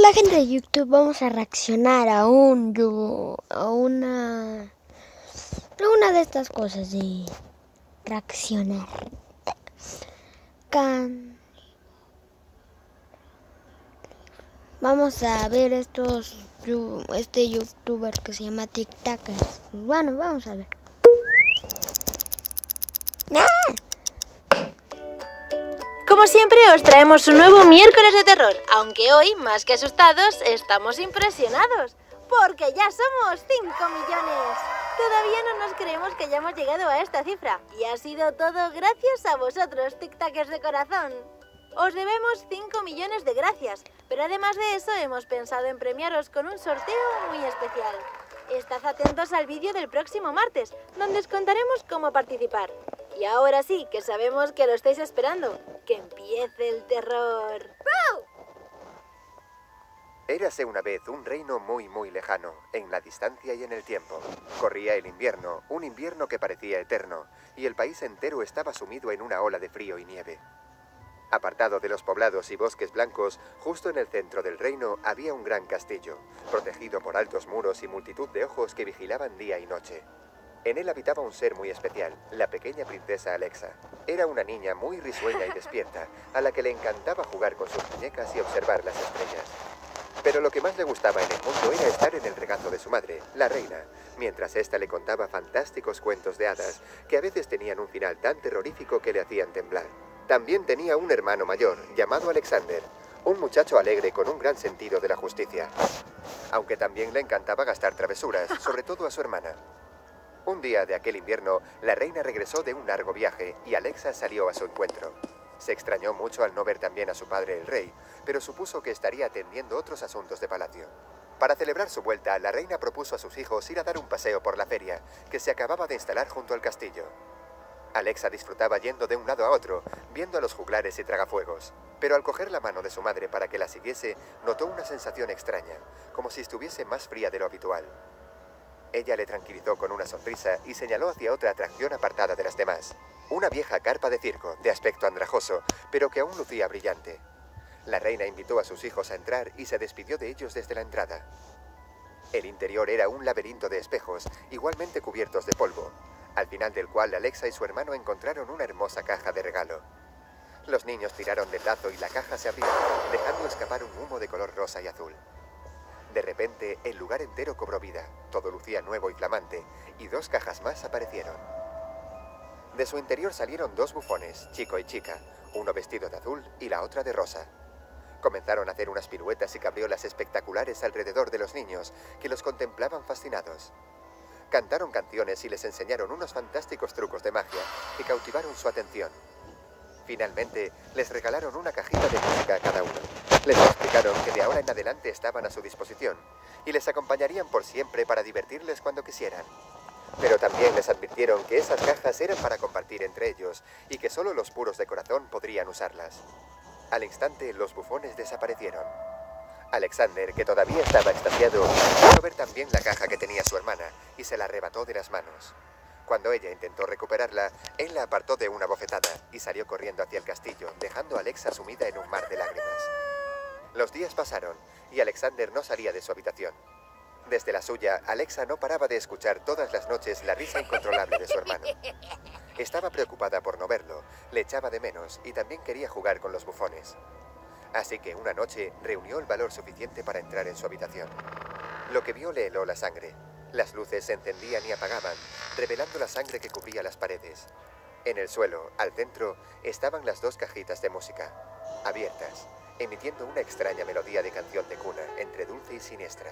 Hola gente de YouTube, vamos a reaccionar a una de estas cosas de reaccionar. Vamos a ver este youtuber que se llama TikTokers. Bueno, vamos a ver. Como siempre os traemos un nuevo miércoles de terror, aunque hoy, más que asustados, estamos impresionados, porque ya somos 5 millones. Todavía no nos creemos que hayamos llegado a esta cifra, y ha sido todo gracias a vosotros, TikTokers de corazón. Os debemos 5 millones de gracias, pero además de eso hemos pensado en premiaros con un sorteo muy especial. Estad atentos al vídeo del próximo martes, donde os contaremos cómo participar. Y ahora sí, que sabemos que lo estáis esperando, que empiece el terror. ¡Wow! Érase una vez un reino muy lejano, en la distancia y en el tiempo. Corría el invierno, un invierno que parecía eterno, y el país entero estaba sumido en una ola de frío y nieve. Apartado de los poblados y bosques blancos, justo en el centro del reino había un gran castillo, protegido por altos muros y multitud de ojos que vigilaban día y noche. En él habitaba un ser muy especial, la pequeña princesa Alexa. Era una niña muy risueña y despierta, a la que le encantaba jugar con sus muñecas y observar las estrellas. Pero lo que más le gustaba en el mundo era estar en el regazo de su madre, la reina, mientras ésta le contaba fantásticos cuentos de hadas, que a veces tenían un final tan terrorífico que le hacían temblar. También tenía un hermano mayor, llamado Alexander, un muchacho alegre con un gran sentido de la justicia. Aunque también le encantaba gastar travesuras, sobre todo a su hermana. Un día de aquel invierno, la reina regresó de un largo viaje y Alexa salió a su encuentro. Se extrañó mucho al no ver también a su padre el rey, pero supuso que estaría atendiendo otros asuntos de palacio. Para celebrar su vuelta, la reina propuso a sus hijos ir a dar un paseo por la feria, que se acababa de instalar junto al castillo. Alexa disfrutaba yendo de un lado a otro, viendo a los juglares y tragafuegos. Pero al coger la mano de su madre para que la siguiese, notó una sensación extraña, como si estuviese más fría de lo habitual. Ella le tranquilizó con una sonrisa y señaló hacia otra atracción apartada de las demás. Una vieja carpa de circo, de aspecto andrajoso, pero que aún lucía brillante. La reina invitó a sus hijos a entrar y se despidió de ellos desde la entrada. El interior era un laberinto de espejos, igualmente cubiertos de polvo, al final del cual Alexa y su hermano encontraron una hermosa caja de regalo. Los niños tiraron del lazo y la caja se abrió, dejando escapar un humo de color rosa y azul. De repente, el lugar entero cobró vida, todo lucía nuevo y flamante, y 2 cajas más aparecieron. De su interior salieron 2 bufones, chico y chica, uno vestido de azul y la otra de rosa. Comenzaron a hacer unas piruetas y cabriolas espectaculares alrededor de los niños, que los contemplaban fascinados. Cantaron canciones y les enseñaron unos fantásticos trucos de magia que cautivaron su atención. Finalmente, les regalaron una cajita de música a cada uno. Les explicaron que de ahora en adelante estaban a su disposición y les acompañarían por siempre para divertirles cuando quisieran. Pero también les advirtieron que esas cajas eran para compartir entre ellos y que solo los puros de corazón podrían usarlas. Al instante, los bufones desaparecieron. Alexander, que todavía estaba extasiado, pudo ver también la caja que tenía su hermana y se la arrebató de las manos. Cuando ella intentó recuperarla, él la apartó de una bofetada y salió corriendo hacia el castillo, dejando a Alexa sumida en un mar de lágrimas. Los días pasaron y Alexander no salía de su habitación. Desde la suya, Alexa no paraba de escuchar todas las noches la risa incontrolable de su hermano. Estaba preocupada por no verlo, le echaba de menos y también quería jugar con los bufones. Así que una noche reunió el valor suficiente para entrar en su habitación. Lo que vio le heló la sangre. Las luces se encendían y apagaban, revelando la sangre que cubría las paredes. En el suelo, al centro, estaban las 2 cajitas de música, abiertas, emitiendo una extraña melodía de canción de cuna, entre dulce y siniestra.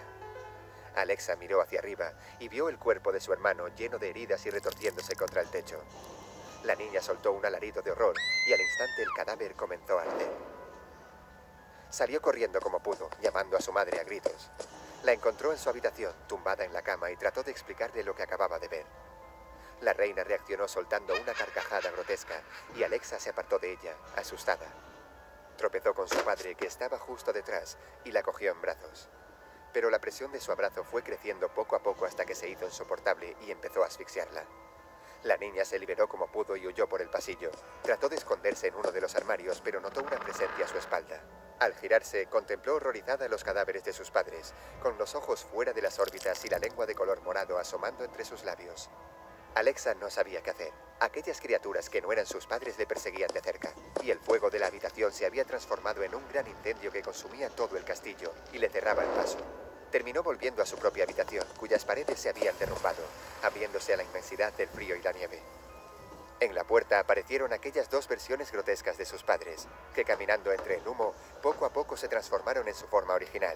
Alexa miró hacia arriba y vio el cuerpo de su hermano lleno de heridas y retorciéndose contra el techo. La niña soltó un alarido de horror y al instante el cadáver comenzó a arder. Salió corriendo como pudo, llamando a su madre a gritos. La encontró en su habitación, tumbada en la cama, y trató de explicarle lo que acababa de ver. La reina reaccionó soltando una carcajada grotesca y Alexa se apartó de ella, asustada. Tropezó con su padre, que estaba justo detrás, y la cogió en brazos. Pero la presión de su abrazo fue creciendo poco a poco hasta que se hizo insoportable y empezó a asfixiarla. La niña se liberó como pudo y huyó por el pasillo. Trató de esconderse en uno de los armarios, pero notó una presencia a su espalda. Al girarse, contempló horrorizada los cadáveres de sus padres, con los ojos fuera de las órbitas y la lengua de color morado asomando entre sus labios. Alexa no sabía qué hacer. Aquellas criaturas que no eran sus padres le perseguían de cerca, y el fuego de la habitación se había transformado en un gran incendio que consumía todo el castillo y le cerraba el paso. Terminó volviendo a su propia habitación, cuyas paredes se habían derrumbado, abriéndose a la inmensidad del frío y la nieve. En la puerta aparecieron aquellas dos versiones grotescas de sus padres, que caminando entre el humo, poco a poco se transformaron en su forma original,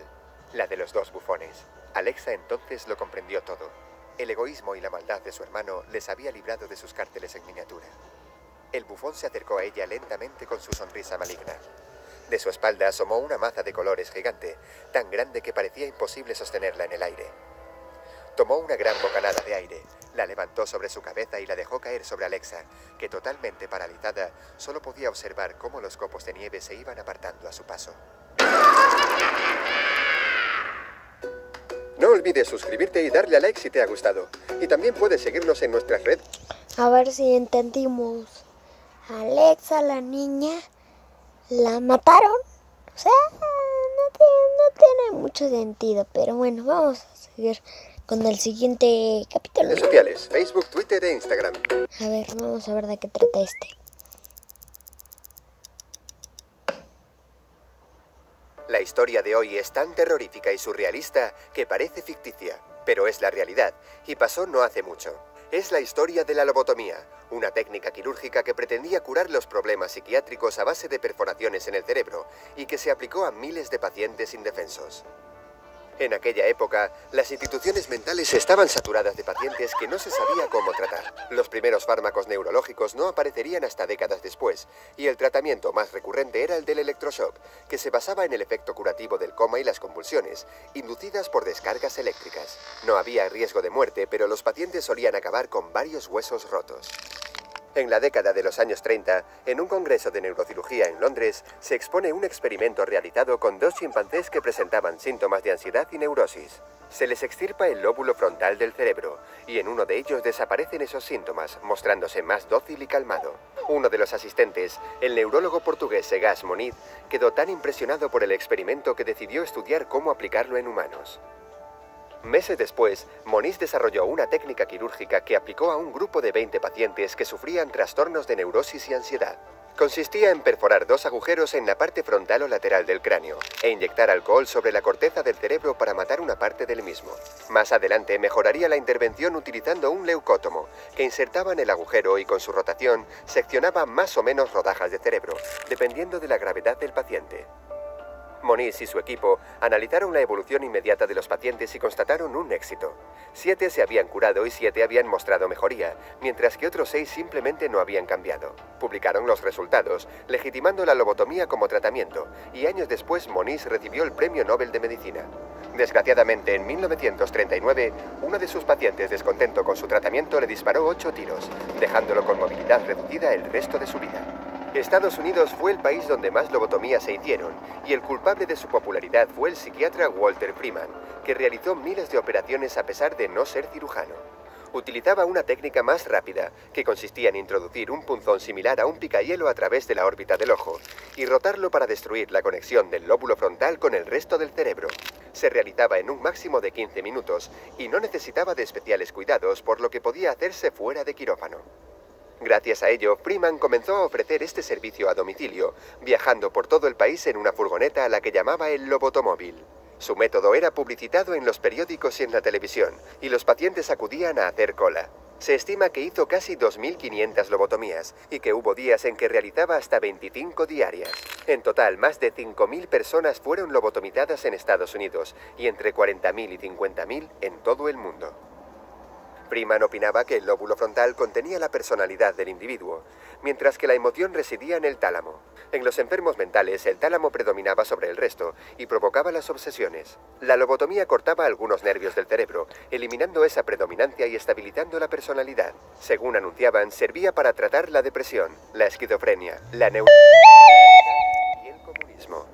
la de los dos bufones. Alexa entonces lo comprendió todo. El egoísmo y la maldad de su hermano les había librado de sus cárteles en miniatura. El bufón se acercó a ella lentamente con su sonrisa maligna. De su espalda asomó una maza de colores gigante, tan grande que parecía imposible sostenerla en el aire. Tomó una gran bocanada de aire, la levantó sobre su cabeza y la dejó caer sobre Alexa, que totalmente paralizada solo podía observar cómo los copos de nieve se iban apartando a su paso. No olvides suscribirte y darle a like si te ha gustado. Y también puedes seguirnos en nuestras redes. A ver si entendimos. Alexa, la niña, la mataron. O sea, no tiene mucho sentido. Pero bueno, vamos a seguir con el siguiente capítulo. Redes sociales, Facebook, Twitter e Instagram. A ver, vamos a ver de qué trata este. La historia de hoy es tan terrorífica y surrealista que parece ficticia, pero es la realidad, y pasó no hace mucho. Es la historia de la lobotomía, una técnica quirúrgica que pretendía curar los problemas psiquiátricos a base de perforaciones en el cerebro y que se aplicó a miles de pacientes indefensos. En aquella época, las instituciones mentales estaban saturadas de pacientes que no se sabía cómo tratar. Los primeros fármacos neurológicos no aparecerían hasta décadas después, y el tratamiento más recurrente era el del electroshock, que se basaba en el efecto curativo del coma y las convulsiones, inducidas por descargas eléctricas. No había riesgo de muerte, pero los pacientes solían acabar con varios huesos rotos. En la década de los años 30, en un congreso de neurocirugía en Londres, se expone un experimento realizado con dos chimpancés que presentaban síntomas de ansiedad y neurosis. Se les extirpa el lóbulo frontal del cerebro, y en uno de ellos desaparecen esos síntomas, mostrándose más dócil y calmado. Uno de los asistentes, el neurólogo portugués Egas Moniz, quedó tan impresionado por el experimento que decidió estudiar cómo aplicarlo en humanos. Meses después, Moniz desarrolló una técnica quirúrgica que aplicó a un grupo de 20 pacientes que sufrían trastornos de neurosis y ansiedad. Consistía en perforar dos agujeros en la parte frontal o lateral del cráneo e inyectar alcohol sobre la corteza del cerebro para matar una parte del mismo. Más adelante mejoraría la intervención utilizando un leucótomo, que insertaba en el agujero y con su rotación seccionaba más o menos rodajas de cerebro, dependiendo de la gravedad del paciente. Moniz y su equipo analizaron la evolución inmediata de los pacientes y constataron un éxito. 7 se habían curado y 7 habían mostrado mejoría, mientras que otros 6 simplemente no habían cambiado. Publicaron los resultados, legitimando la lobotomía como tratamiento, y años después Moniz recibió el Premio Nobel de Medicina. Desgraciadamente, en 1939, uno de sus pacientes, descontento con su tratamiento, le disparó 8 tiros, dejándolo con movilidad reducida el resto de su vida. Estados Unidos fue el país donde más lobotomías se hicieron, y el culpable de su popularidad fue el psiquiatra Walter Freeman, que realizó miles de operaciones a pesar de no ser cirujano. Utilizaba una técnica más rápida, que consistía en introducir un punzón similar a un picahielo a través de la órbita del ojo, y rotarlo para destruir la conexión del lóbulo frontal con el resto del cerebro. Se realizaba en un máximo de 15 minutos, y no necesitaba de especiales cuidados, por lo que podía hacerse fuera de quirófano. Gracias a ello, Freeman comenzó a ofrecer este servicio a domicilio, viajando por todo el país en una furgoneta a la que llamaba el lobotomóvil. Su método era publicitado en los periódicos y en la televisión, y los pacientes acudían a hacer cola. Se estima que hizo casi 2.500 lobotomías, y que hubo días en que realizaba hasta 25 diarias. En total, más de 5.000 personas fueron lobotomizadas en Estados Unidos, y entre 40.000 y 50.000 en todo el mundo. Freeman opinaba que el lóbulo frontal contenía la personalidad del individuo, mientras que la emoción residía en el tálamo. En los enfermos mentales, el tálamo predominaba sobre el resto y provocaba las obsesiones. La lobotomía cortaba algunos nervios del cerebro, eliminando esa predominancia y estabilizando la personalidad. Según anunciaban, servía para tratar la depresión, la esquizofrenia, la neurosis y el comunismo.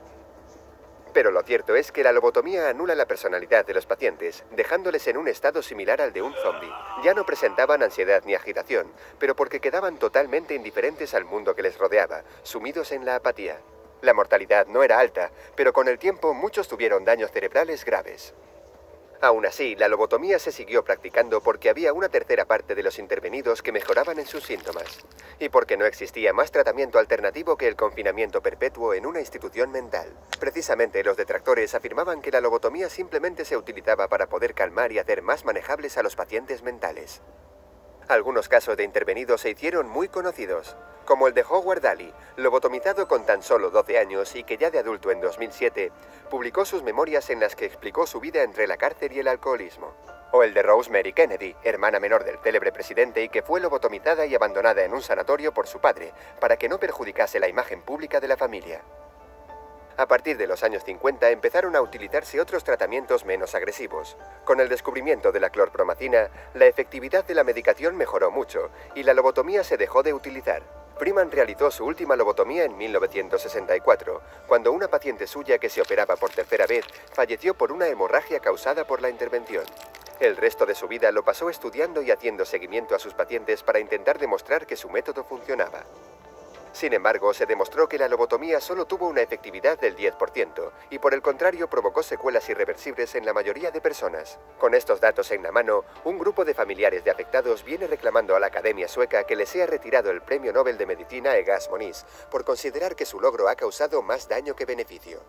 Pero lo cierto es que la lobotomía anula la personalidad de los pacientes, dejándoles en un estado similar al de un zombie. Ya no presentaban ansiedad ni agitación, pero porque quedaban totalmente indiferentes al mundo que les rodeaba, sumidos en la apatía. La mortalidad no era alta, pero con el tiempo muchos tuvieron daños cerebrales graves. Aún así, la lobotomía se siguió practicando porque había una tercera parte de los intervenidos que mejoraban en sus síntomas, y porque no existía más tratamiento alternativo que el confinamiento perpetuo en una institución mental. Precisamente los detractores afirmaban que la lobotomía simplemente se utilizaba para poder calmar y hacer más manejables a los pacientes mentales. Algunos casos de intervenidos se hicieron muy conocidos, como el de Howard Daly, lobotomizado con tan solo 12 años y que ya de adulto en 2007 publicó sus memorias en las que explicó su vida entre la cárcel y el alcoholismo. O el de Rosemary Kennedy, hermana menor del célebre presidente y que fue lobotomizada y abandonada en un sanatorio por su padre para que no perjudicase la imagen pública de la familia. A partir de los años 50 empezaron a utilizarse otros tratamientos menos agresivos. Con el descubrimiento de la clorpromacina, la efectividad de la medicación mejoró mucho y la lobotomía se dejó de utilizar. Freeman realizó su última lobotomía en 1964, cuando una paciente suya que se operaba por tercera vez falleció por una hemorragia causada por la intervención. El resto de su vida lo pasó estudiando y haciendo seguimiento a sus pacientes para intentar demostrar que su método funcionaba. Sin embargo, se demostró que la lobotomía solo tuvo una efectividad del 10% y por el contrario provocó secuelas irreversibles en la mayoría de personas. Con estos datos en la mano, un grupo de familiares de afectados viene reclamando a la Academia Sueca que le sea retirado el Premio Nobel de Medicina Egas Moniz por considerar que su logro ha causado más daño que beneficio.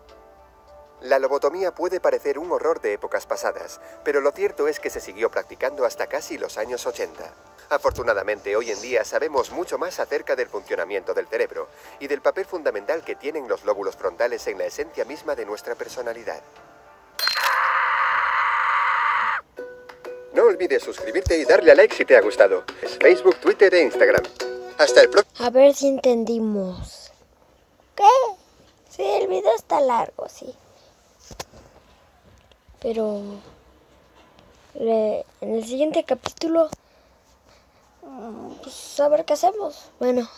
La lobotomía puede parecer un horror de épocas pasadas, pero lo cierto es que se siguió practicando hasta casi los años 80. Afortunadamente, hoy en día sabemos mucho más acerca del funcionamiento del cerebro y del papel fundamental que tienen los lóbulos frontales en la esencia misma de nuestra personalidad. No olvides suscribirte y darle a like si te ha gustado. Es Facebook, Twitter e Instagram. Hasta el próximo. A ver si entendimos. ¿Qué? Sí, el video está largo, sí. Pero en el siguiente capítulo, pues a ver qué hacemos. Bueno,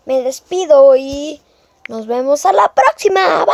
me despido y nos vemos a la próxima. Bye.